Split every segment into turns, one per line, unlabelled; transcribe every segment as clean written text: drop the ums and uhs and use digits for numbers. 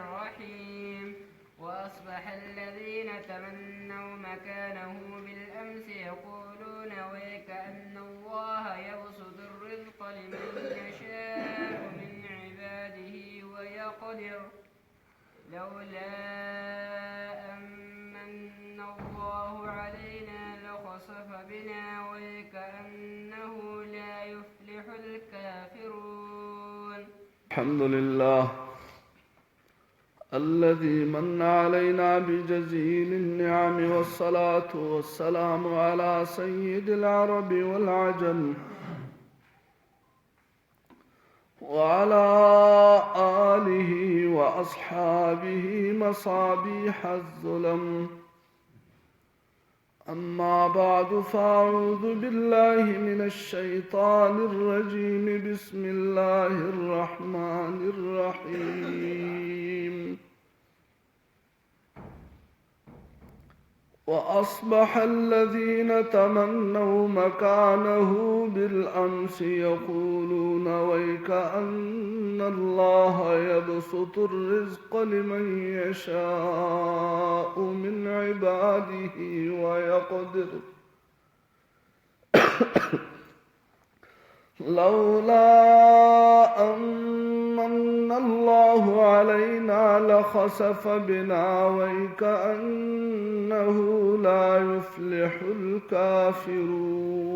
الرحيم وأصبح الذين تمنوا مكانه بالأمس يقولون ويكأن الله يبسط الرزق لمن يشاء من عباده ويقدر لولا أن من الله علينا لخسف بنا ويكأنه لا يفلح الكافرون.
الحمد لله الذي من علينا بجزيل النعم، والصلاة والسلام على سيد العرب والعجم وعلى آله وأصحابه مصابيح الظلم. أما بعد، فأعوذ بالله من الشيطان الرجيم. بسم الله الرحمن الرحيم. وأصبح الذين تمنوا مكانه بالأمس يقولون ويكأن الله يبسط الرزق لمن يشاء من عباده ويقدر لولا أن من الله علينا لخسف بنا ويكأنه لا يفلح الكافرون.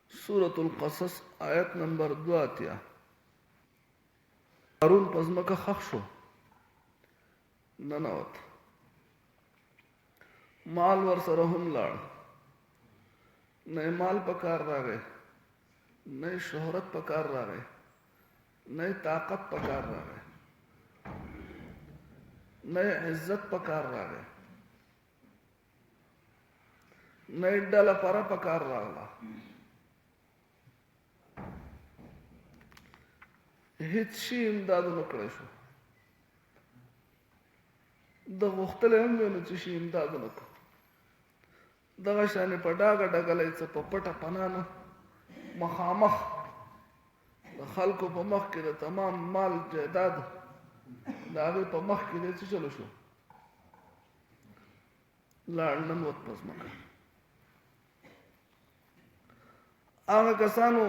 سورة القصص آيات نمبر 2. قارون پزمکه خخ شو ننوت، مال ورسره هم لاړ، نه مال پکار راغی، نه شهرت پکار راغی، نه طاقت پکار راغی، نه عزت پکار راغی، نه ډله پره پکار راغله. هیڅ شي امداد نه کړی شو. د غوښتلی هم وی نو چې شي امداد نه کړو. دغه شانې په ډاګه ډګله یې څه په پټه پناه نه، مخامخ د خلکو په مخ کې د تمام مال جایداد د هغې په مخ کې دی څه چلو شو، لاړ ننوت په ځمکه. هغه کسانو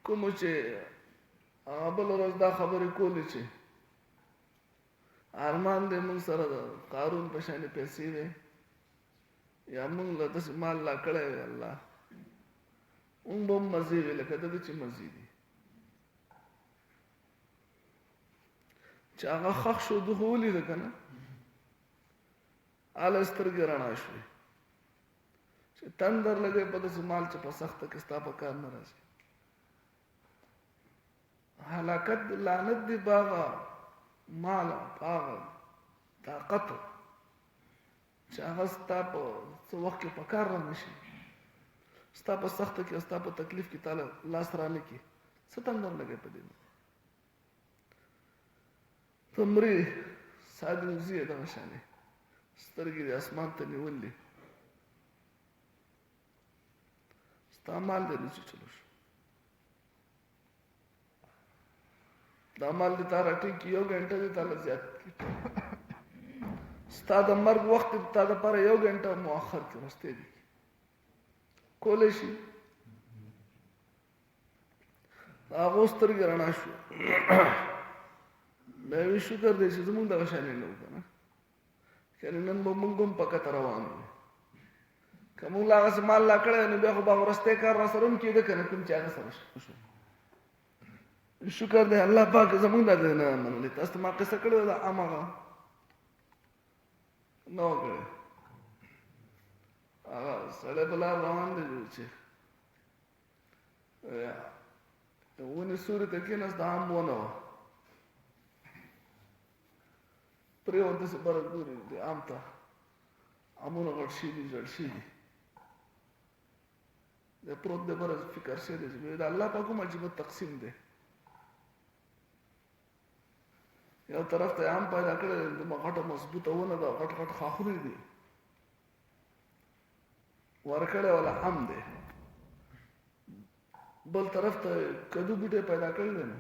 کومو چې هغه بله ورځ دا خبرې کولې چې ارمان دی موږ سره د قارون په شانې پیسې دی یا موږ له داسې مال لا کړی وی الله، موږ به هم مزې وي لکه د ده چې مزې دي. چې هغه خښ شو ده خو ولیده که نه، هله سترګې رڼا شوې چې تندر لګی په داسې مال چې په سخته کې ستا په کار نه راځي. هلاکت لعنت دی په هغه مال په هغه طاقت چې هغه ستا په څه وخت کې په کار را نه شي، ستا په سخته کې ستا په تکلیف کې تاله لاس را نه کړي. څه تندر لګی په دې نه، ته مرې سادې وځي یې دغه شانې سترګې دې اسمان ته نیولې، ستا مال دې نه چې چلو شو. دا مال دې تا راټینګ کړي، 1 غنټه دې تاله زیات کړي، ستا د مرګ وخت دې تا دپاره 1 غنټه مؤخر کړي، رستې دي کولی شي. د هغو سترګې رڼا شو. د یوې شکر دی چې زمونږ دغه شانې نه وو که نه، یعنې نن به مونږ هم په کته روان وو. که مونږ له هغسې مال لا کړی نو بیا خو به وروستی کار را سره هم کېده که نه، کوم چې هغه سره شو. شکر دی الله پاک زمونږ دا دی نه منلی. تاسو ته ما قصه کړې وه د هماغه نه وه کړې، هغه سړی په لار روان دی چې ونې سوري ته کېناست، د ام ونه وه، پرېوت داسې بره ګوري د ام ته، امونه غټ شوي دي، زړ شوي دي، دی پروت دی بره فکر شوی دی چې د الله پاک کوم عجیبه تقسیم دی. یو طرف ته ام پیدا کړی دی، دومره غټه مضبوطه ونه ده، غټ غټ خاښونه دي، ورکړی والا ام دی. بل طرف ته کدو بوټی پیدا کړی دی نو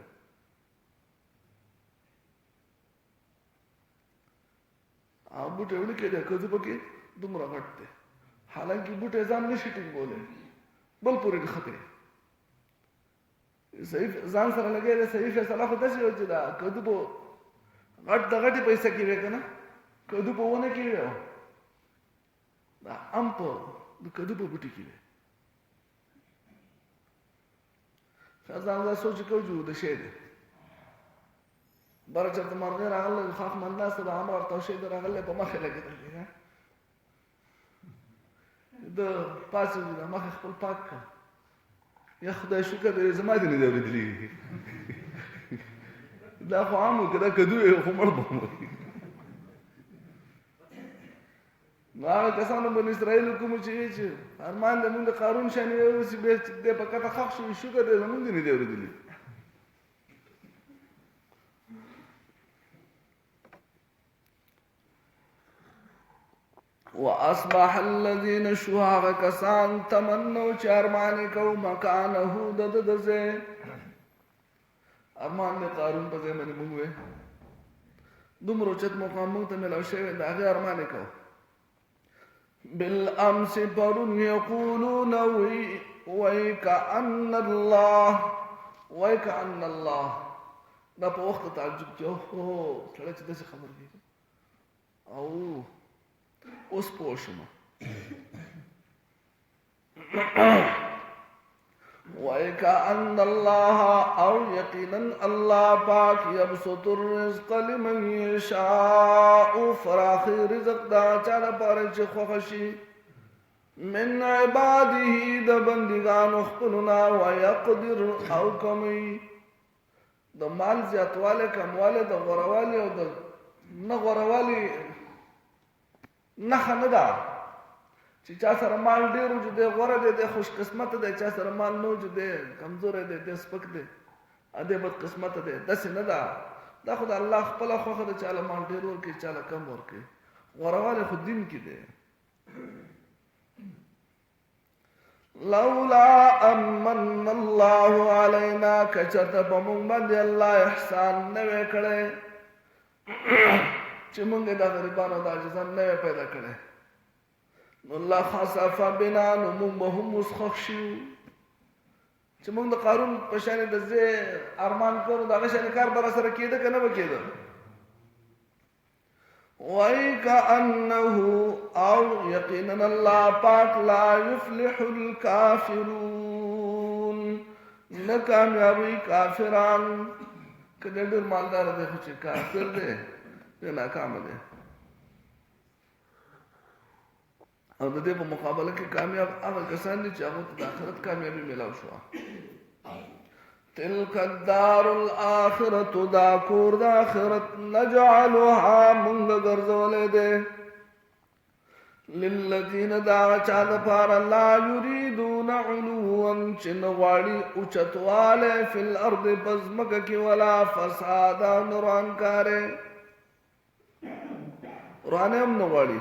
او بوټه وړي کې د کدو پکې دومره غټ دی حالانکه بوټه ځان نشي ټینګولی بل پورې خطه صحیح ځان سره لګي د صحیح فیصله خو داسې و چې دا کدو په غټ د غټې پیسې کې وې که نه کدو په ونه کې وې دا ام په د کدو په بوټي کې وې ځان دا سوچ کوو چې د شی دی بره چېرته مرغۍ راغلی خاخ منداسته د عمر توشې د راغلی په مخې لګېدل دی د پاڅېږي د مخې خپل پاک کړه یا خدای شکر دی زما دې نه دی اورېدلي دا خو عام و که دا کدو یې خو مړ به م نو هغه کسانو بن اسرائیلو کومو چې وایي چې ارمان دی مونږ د قارون شانې واوسي بیا چې دی په کته ښخ شو شکر دی زمونږ دې نه دی اورېدلي واصبح الذين شهاغ کسان تمنوا چې ارمان کو مکانه د دځه ارمان د قارون په ځای باندې موږ وې دومره چت مقام موږ ته ملاو شوی د هغه ارمان کو بالامس پرون یقولون ويكأن الله دا په وخت تعجب کې هو سره چې داسې خبر دی او اوس پوه شوم وَيَكَأَنَّ اللَّهَ او یقینا الله پاک یبسط الرزق لمن یشاء فراخی رزق دا چا لپاره چې خوښ شي من عباده د بندګانو خپلنا ويقدر او کمی د مال زیاتواله کمواله د غورواله او د نه غورواله نه نه ده چې چا سره مال ډېر و چې دی غوره دی دی خوش قسمته دی چا سره مال نه و چې دی کمزوری دی دی سپک دی دی بد قسمته دی داسې نه ده دا خو د الله خپله خوښه ده چاله مال ډېر ورکړي چاله کم ورکړي غوروالی خو دین کې دی لولا امن الله علینا که چېرته په موږ باندې الله احسان نه وی کړی چې موږ د غریبانو د عاجزان نه وی پیدا کړی نو الله خسف بنا نو موږ به هم اوس خوښ شو چې موږ د قارون په شانې د ځای ارمان کړو د هغه شانې کار به راسره کېده که نه به کېده وَيْكَأَنَّهُ او یقینا الله پاک لا يفلح الكافرون نه کامیابی کافران که ډېر مالدار دی خو چې کافر دی دی ناکامه دی او د دې په مقابله کې کامیاب هغه کسان دي چې هغو ته د آخرت کامیابي میلاو شوه تلک الدار الاخرة دا کور د آخرت نجعلها مونږ ګرځولی دی للذین دا چا دپاره لا یریدون علوا چې نه غواړي اوچتوالی فی الارض په ځمکه کې ولا فسادا نه روانکاری روانې هم نه غواړي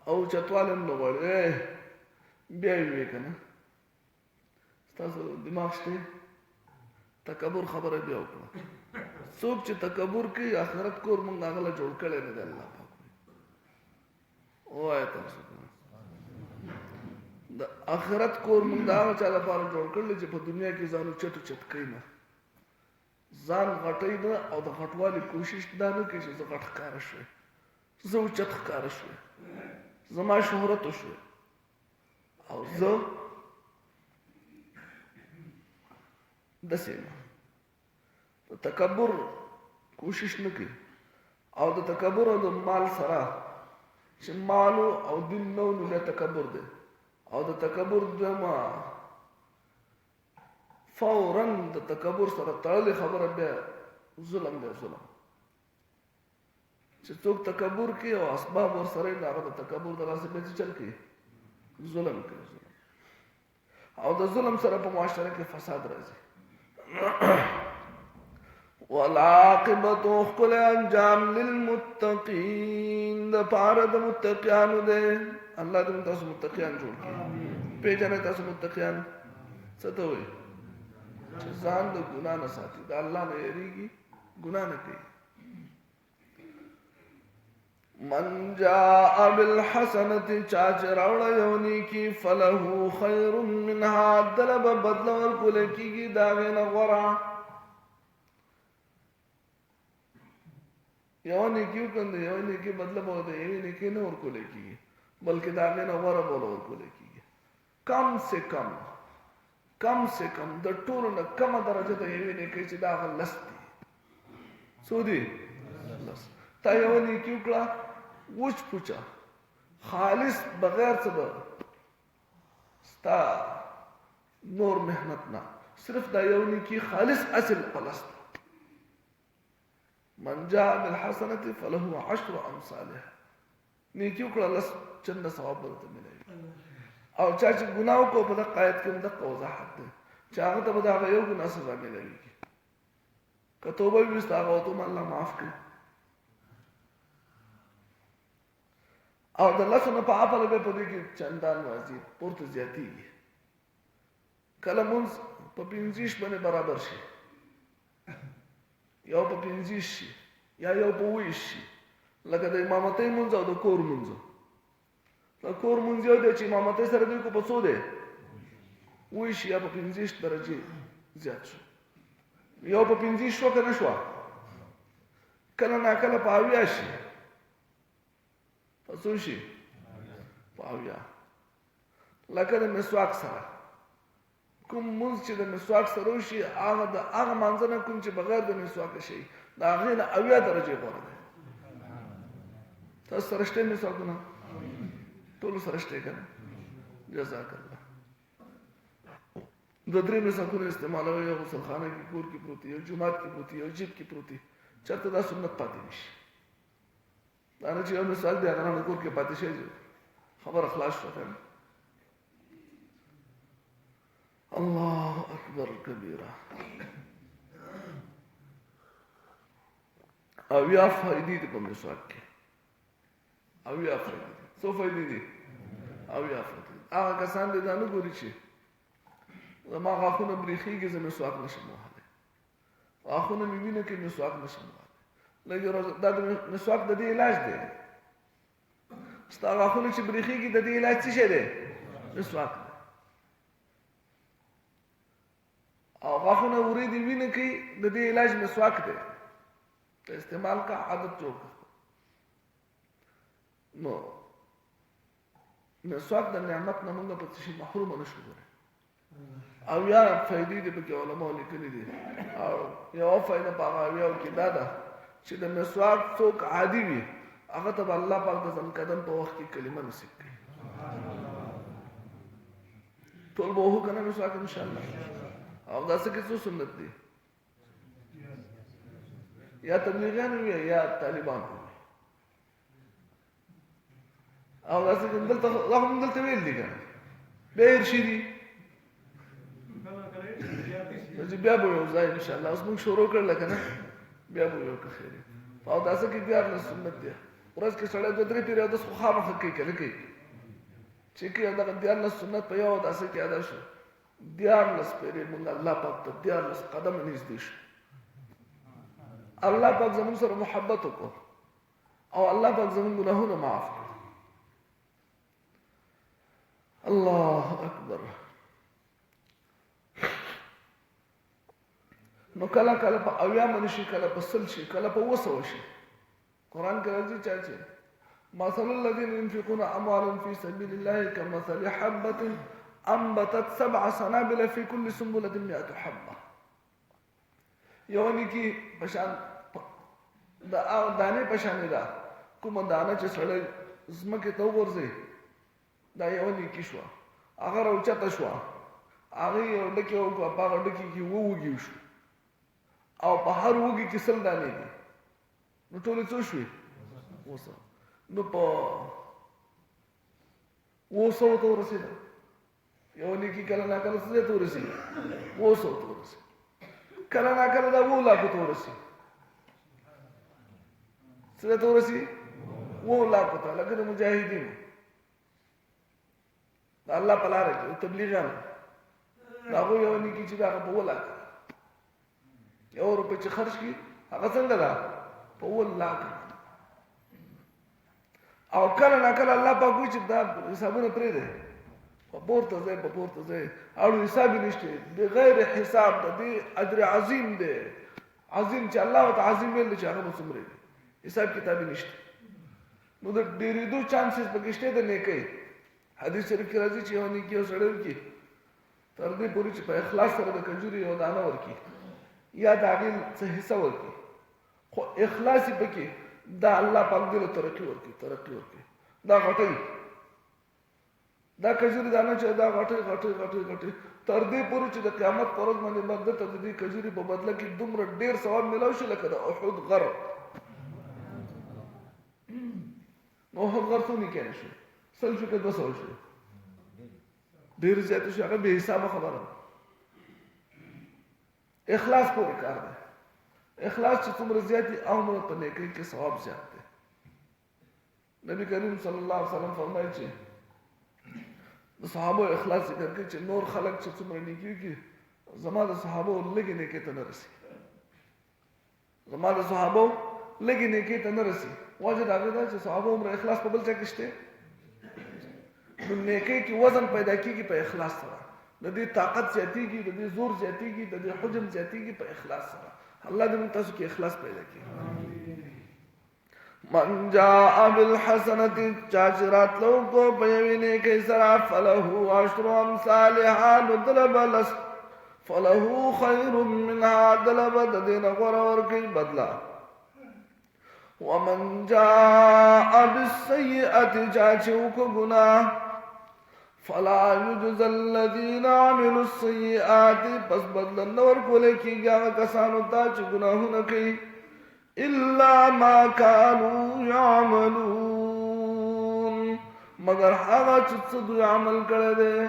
او اوچتوالی هم نه غواړي بیا یې وی که نه ستاسو دماغ شته تکبر خبره بیا وکړه څوک چې تکبر کوي آخرت کور موږ هغه له جوړ کړی نه دی الله پاک ووایه تاسو د آخرت کور موږ د هغه چا لپاره جوړ کړلی چې په دنیا کې ځان اوچت اوچت کوي نه ځان غټوي نه او د غټوالي کوشش دا نه کوي چې زه غټ ښکاره شوی زه اوچت ښکاره شوی زما شهرت وشوی او زه داسې د تکبر کوشش نه کوي او د تکبر او د مال سره چې مالو او دین نو نو بیا تکبر دی او د تکبر دویمه فورا د تکبر سره تړلې خبره بیا ظلم دی ظلم چې څوک تکبر کوي او اسباب ورسره یې هغه د تکبر د لاسه بیا څه چل کوي ظلم کوي او د ظلم سره په معاشره کې فساد راځي والعاقبت خپل انجام للمتقین د پاره د متقیانو دی الله دې تاسو متقیان جوړ کړي پیژنه تاسو متقیان څه ته وایي چې ځان د ګناه نه ساتي د الله نه یریږي ګناه نه کوي من جاء بالحسنة چاچ راوڑا یونی کی فله خیر منها دلب بدل ورکل کی داغین غرا یونی کیو کند یونی کی بدل بہت ہے یونی کی نور کل کی بلکہ داغین غرا بول ورکل کی کم سے کم د ټولو نه کم درجه ته یونی کی چې داغ لستی سودی لس تا یونی کیو کلا وچ پوچا خالص بغیر څه ستا نور محنت نه صرف دا یو نیکی خالص اصل پلست من جاء بالحسنة فله 10 امثالها نیکی وکړه لس چنده ثواب ورته ملي او چا چې ګناه وکړو په دغه آیت کې دغه وضاحت ده چې هغه ته به د هغه یو ګناه سزا ملوي که توبه وي وستا هغه ته الله معاف کړي او د لاسو نه په اپل به په دې کې چندان واځي پورته زیاتیږي کله مونږ په 25 باندې برابر شي یو په 25 شي یا یو په 20 شي لکه د امامتۍ مونږ او د کور مونږ د کور مونږ یو د چې امامتۍ سره دوی کو په څو دی 20 یا په 25 درجه زیات شو یو په 25 شو کنه شو کله نه کله په 20 شي پسو شي پاویا لکه د مسواک سره کوم مونږ چې د مسواک سره شي هغه د هغه منځنه کوم چې بغیر د مسواک شي دا هغه نه اویا درجه غوړه ده تاسو سره شته مسواکونه ټول سره شته کنه جزاک الله د درې مسواکونو استعمالوي یو غسل خانه کې کور کې پروتي یو جمعات کې پروتي یو جیب کې پروتي چرته دا سنت پاتې نشي دا نه چې یو مثال دی هغه نه کور کې پاتې شي خبر اخلاص شو کنه الله اکبر کبیره او یا فائدې دي په مسواک کې او یا فائدې څو فائدې دي او یا فائدې هغه کسان دي دا نه ګوري چې زما غاښونه بریښېږي زه مسواک نشم وهلی غاښونه مې وینه کې مسواک نشم وهلی لکه دا د مسواک د دې علاج دی ستا غاښونه چې بریښېږي د دې علاج څه شی دی مسواک دی او غاښونه ورېدي وینه کوي د دې علاج مسواک دی ته استعمال کا عادت جوړ کړه نو مسواک د نعمت نه موږ په څه محروم نه شو او یا فائدې دې پکې علماء لیکلي دي او یو فائدہ په هغه یو کې دا ده چې د مسواک څوک عادي وي هغه ته الله پاک د ځم قدم په وخت کې کلمه نصیب کړي ټول به وو کنه مسواک ان شاء الله او دا څه کې څه سنت دي یا تبلیغیان وي یا طالبان وي او دا څه دلته هم دلته ویل دي کنه به ارشدي چې بیا به یو ځای ان شاء الله اوس موږ شروع کړل کنه بیا به یو خیر او دا څه کې بیا د سنت دی ورځ کې سړی دوه درې پیره د خامخ کوي کنه کوي چې کې دا د الله سنت په یو داسې کې ادا شو دیارلس پیره موږ الله پاک ته دیارلس قدم نږدې شو الله پاک زموږ سره محبت وکړو او الله پاک زموږ ګناهونه معاف کړو الله اکبر نو کله کله په اویا منشي کله په سل شي کله په وسو شي قران کې راځي چې مثل الذين ينفقون اموالهم في سبيل الله كمثل حبة انبتت 7 سنابل في كل سنبلة 100 حبة یونی کی پشان دا دانه پشان دا کوم دانه چې سړی زمکه ته ورځي دا یونی کی شو هغه راوچته شو هغه یو ډکه او په هغه ډکه کې ووږي شو او په هر وږي کې سل دانې دي نو ټول څه شوي وسه نو په وسو ته ورسېده یو نیکی کله نه کله څه ته ورسېده وسو ته ورسېده کله نه کله دا 2 لاکھ ته ورسېده څه ته ورسېده 2 لاکھ ته لکه د مجاهدینو دا الله په لار کې تبلیغیان دا یو نیکی چې دا په 2 لاکھ یو روپے چې خرج کی هغه څنګه دا په 1 لاکھ او کله نه کله الله پاک وایي چې دا حسابونه پرېږدئ په پورته ځئ په پورته ځئ اړو حساب یې نشته بغیر حساب د دې اجر عظیم دی عظیم چې الله ورته عظیم ویل دی چې هغه به څومره وي حساب کتاب یې نشته نو د ډېرېدو چانسز پکې شته د نیکۍ حدیث شریف کې راځي چې یو نیکي یو سړی وکړي تر دې پورې چې په اخلاص سره د کجوري یو دانه ورکړي یا د هغې څه حصه ورکړي خو اخلاص یې پکې دا الله پاک دې له ترقي ورکړي دا غټوي دا کجوري دانه چې دا غټوي تر دې پورې چې د قیامت پر ورځ باندې بنده ته د دې کجوري په بدله کې دومره ډېر ثواب میلاو شي لکه د احد غر نو احد غر څو نیکۍ نه شو 100 شو که 200 شو ډېر زیات شو هغه بې حسابه خبره ده اخلاص پورې کار دی اخلاص چې څومره زیات وي هغومره په نیکۍ کې ثواب زیات دی نبی کریم صلی الله علیه وسلم فرمایي چې د صحابو اخلاص ذکر کوي چې نور خلک چې څومره نیکي وکړي زما د صحابو لږې نیکۍ ته نه رسي وجه د هغې دا چې صحابو عمره اخلاص په بل چا کې شته نو نیکۍ کې وزن پیدا کېږي په اخلاص سره د دې طاقت زیاتېږي د دې زور زیاتېږي د دې حجم زیاتېږي په اخلاص سره الله دې موږ تاسو کې اخلاص پیدا کړي من جاء بالحسنة چاچرات لو کو پیوینے کے سرا فله عشر امثالها ندلب لس فله خیر منها دلب دین غرور کی بدلا ومن جاء بالسیئة چاچو کو گناہ فلا يجزى الذين عملوا السيئات پس بدل نور کو لکی گیا کسانو تا چ گناہوں کی الا ما كانوا يعملون مگر هغه چې دوی عمل کړی دی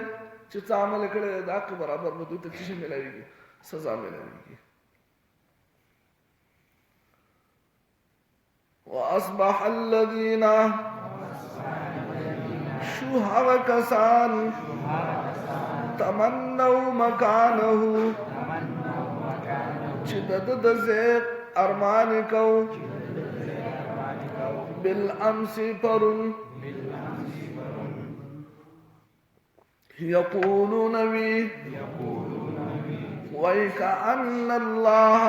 چې څه عمل کړی دی دا که برابر به دوی ته څه شی ملاویږي سزا ملاویږي واصبح الذين شو هغه کسان تمنوا مکانه چې د ځای ارمان کو بالامس پرن یقولون وی وَيْكَأَنَّ اللَّهَ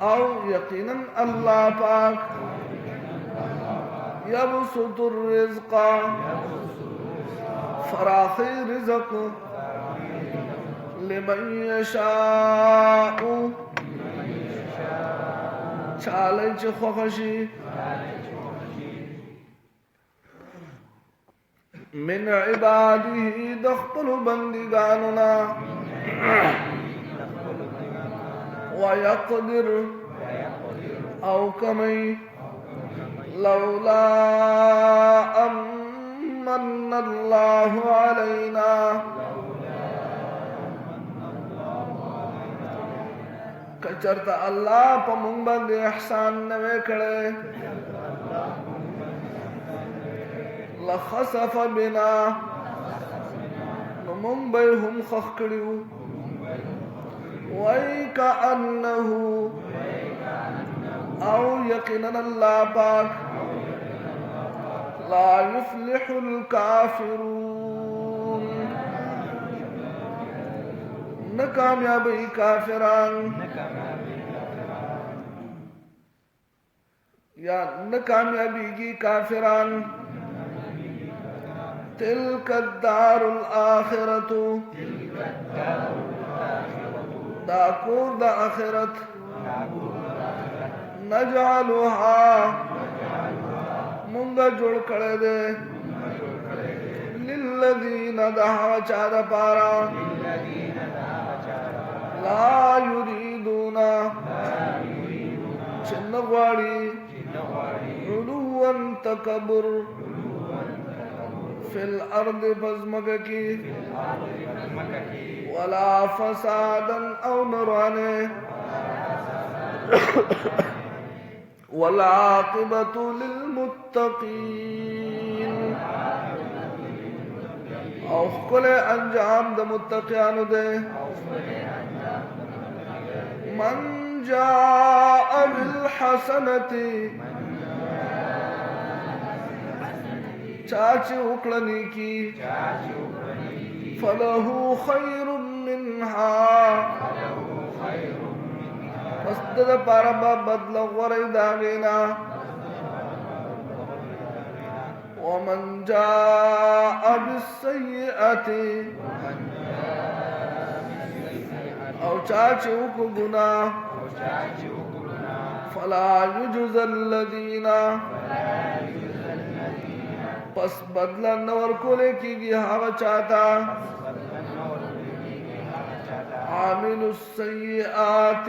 او یقینا اللہ پاک یبسط الرزق فراخی رزق لمن یشاء چالی چه خوخشی من عباده دخپل بندگاننا ويقدر او کمی لولا امن الله علينا کچرتا الله په مونږ باندې احسان نه وکړي لخسف بنا نو مونږ به هم خخ کړیو وَيْكَأَنَّهُ او یقینا الله پاک لا يفلح الكافرون نکامیابی کافران یا نکامیابی کی کافران تلک الدار الاخرت دا کور دا آخرت نجعلها منگا جوڑ کڑے دے للذین دہا چارا پارا لا یریدون چنگواری علوان تکبر فی الارض بزمک کی ولا فسادا او نرانے والعاقبة للمتقین او کل انجام دا متقیان دے من جاء بالحسنة چاچ وکړنی کی فله خیر منها پس د پاره به بدل غوړی داغینا ومن جاء بالسیئه او چاچ وکړو ګناه فلا يجزى الذين پس بدلا نور کولے کیږي هغه چاته عامل السیئات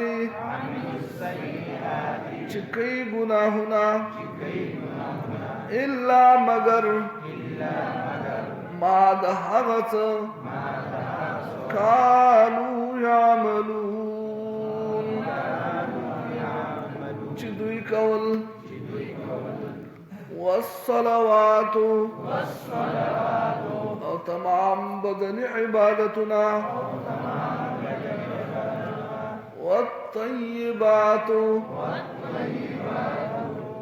چې کوي ګناهونه الا مگر ما د هغه څه کانوا یعملون چې دوی کول والصلوات او تمام بدنی عبادتنا والطيبات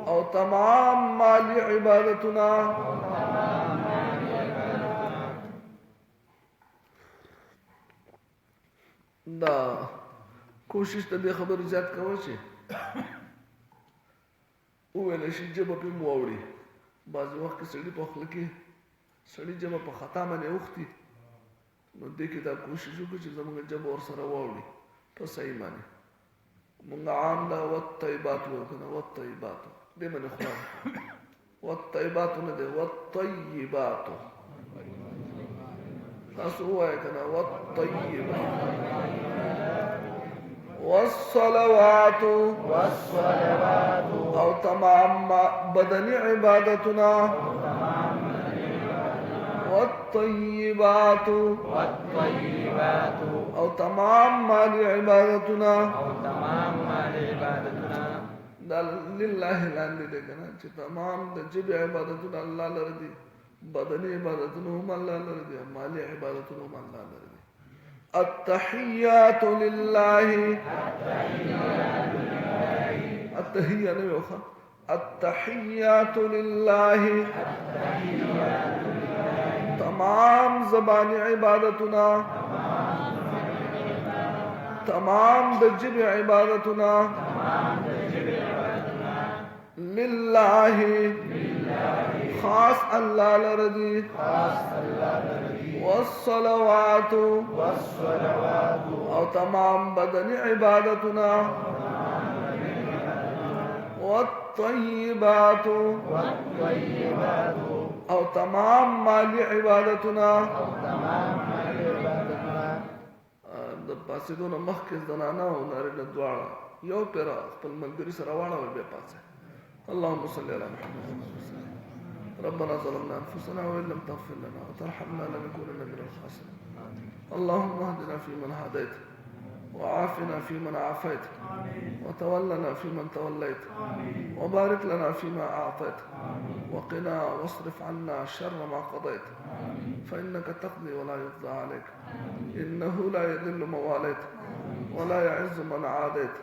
او تمام مالی عبادتنا دا کوشش ته دې خبر زیات کوي چې وویل شي جبه په موړي بعض وخت سړي په خپل کې سړي جبه په خطا باندې وختي نو دې کې دا کوشش وکړي چې زموږ جبه ور سره واوړي په صحیح معنی موږ عام دا والطيبات وکړو والطيبات دې باندې خو والطيبات نه دي والطيبات تاسو وایي کنه والطيبات والصلوات او تمام بدنی عبادتنا والطيبات او تمام مالی عبادتنا دا لله لاندې ده کنه چې تمام د جبه عبادتنا الله لره دي بدنی عبادتنا هم الله لره دي مالی عبادتنا هم الله لره دي التحيات لله التحية نيوخا التحيات لله تمام زبان عبادتنا تمام دجب عبادتنا لله خاص الله لردي والصلوات او تمام بدنی عبادتنا والطيبات او تمام مالی عبادتنا د پاسېدو نه مخکې زنانه او نارینه دواړه یو پیر خپل ملګري سره واړول بیا پاسه اللهم صل على محمد ربنا ظلمنا انفسنا وان لم تغفر لنا وترحمنا لنكونن من الخاسرين اللهم اهدنا فيمن هديت وعافنا فيمن عافيت وتولنا فيمن توليت وبارك لنا فيما أعطيت وقنا واصرف عنا شر ما قضيت فإنك تقضي ولا يقضى عليك إنه لا يذل من واليت ولا يعز من عاديت